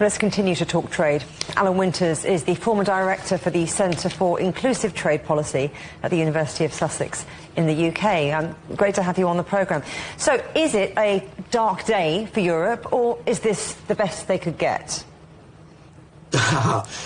Let's continue to talk trade. Alan Winters is the former director for the Centre for Inclusive Trade Policy at the University of Sussex in the UK. Great to have you on the programme. So is it a dark day for Europe, or is this the best they could get?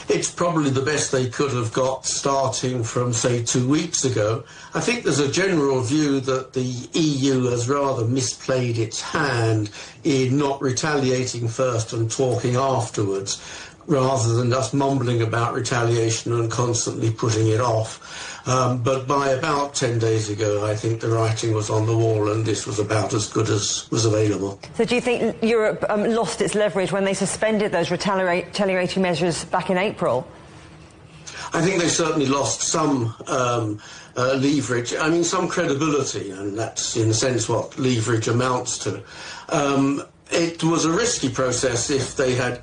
It's probably the best they could have got starting from, say, 2 weeks ago. I think there's a general view that the EU has rather misplayed its hand in not retaliating first and talking afterwards, rather than just mumbling about retaliation and constantly putting it off. But by about 10 days ago, I think the writing was on the wall and this was about as good as was available. So do you think Europe lost its leverage when they suspended those retaliatory measures back in April? I think they certainly lost some leverage, I mean some credibility, and that's in a sense what leverage amounts to. It was a risky process if they had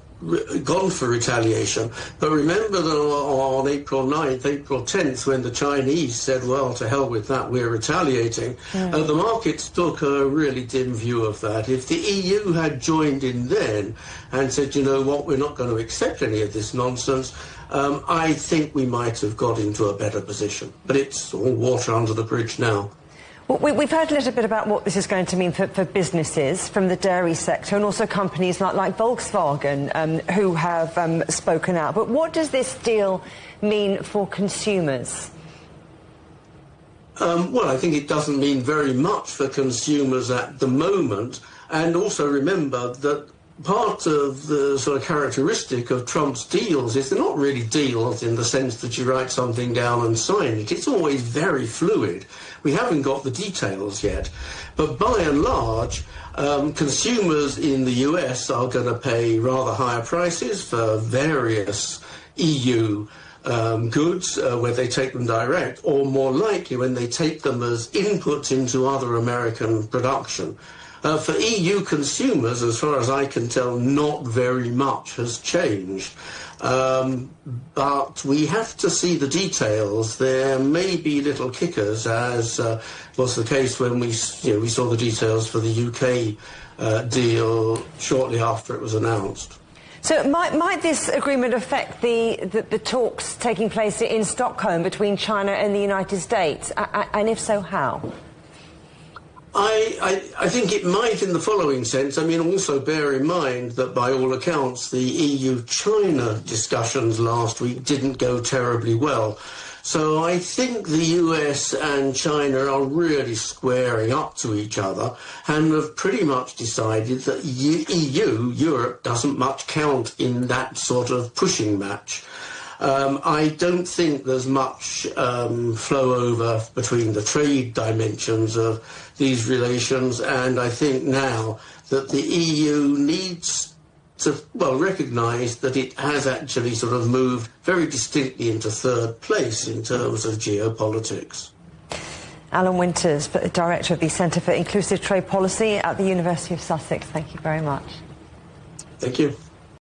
gone for retaliation, but remember that on April 9th, April 10th, when the Chinese said, well, to hell with that, we're retaliating, the markets took a really dim view of that. If the EU had joined in then and said, you know what, we're not going to accept any of this nonsense, I think we might have got into a better position. But it's all water under the bridge now. Well, we've heard a little bit about what this is going to mean for businesses from the dairy sector and also companies like Volkswagen who have spoken out. But what does this deal mean for consumers? Well, I think it doesn't mean very much for consumers at the moment. And also remember that part of the sort of characteristic of Trump's deals is they're not really deals in the sense that you write something down and sign it. It's always very fluid. We haven't got the details yet. But by and large, consumers in the US are going to pay rather higher prices for various EU goods, where they take them direct, or more likely when they take them as inputs into other American production. For EU consumers, as far as I can tell, not very much has changed. But we have to see the details. There may be little kickers, as was the case when we saw the details for the UK deal shortly after it was announced. So might this agreement affect the talks taking place in Stockholm between China and the United States? And if so, how? I think it might in the following sense. I mean, also bear in mind that by all accounts, the EU-China discussions last week didn't go terribly well. So I think the US and China are really squaring up to each other and have pretty much decided that Europe, doesn't much count in that sort of pushing match. I don't think there's much flow over between the trade dimensions of these relations, and I think now that the EU needs to, well, recognise that it has actually sort of moved very distinctly into third place in terms of geopolitics. Alan Winters, Director of the Centre for Inclusive Trade Policy at the University of Sussex. Thank you very much. Thank you.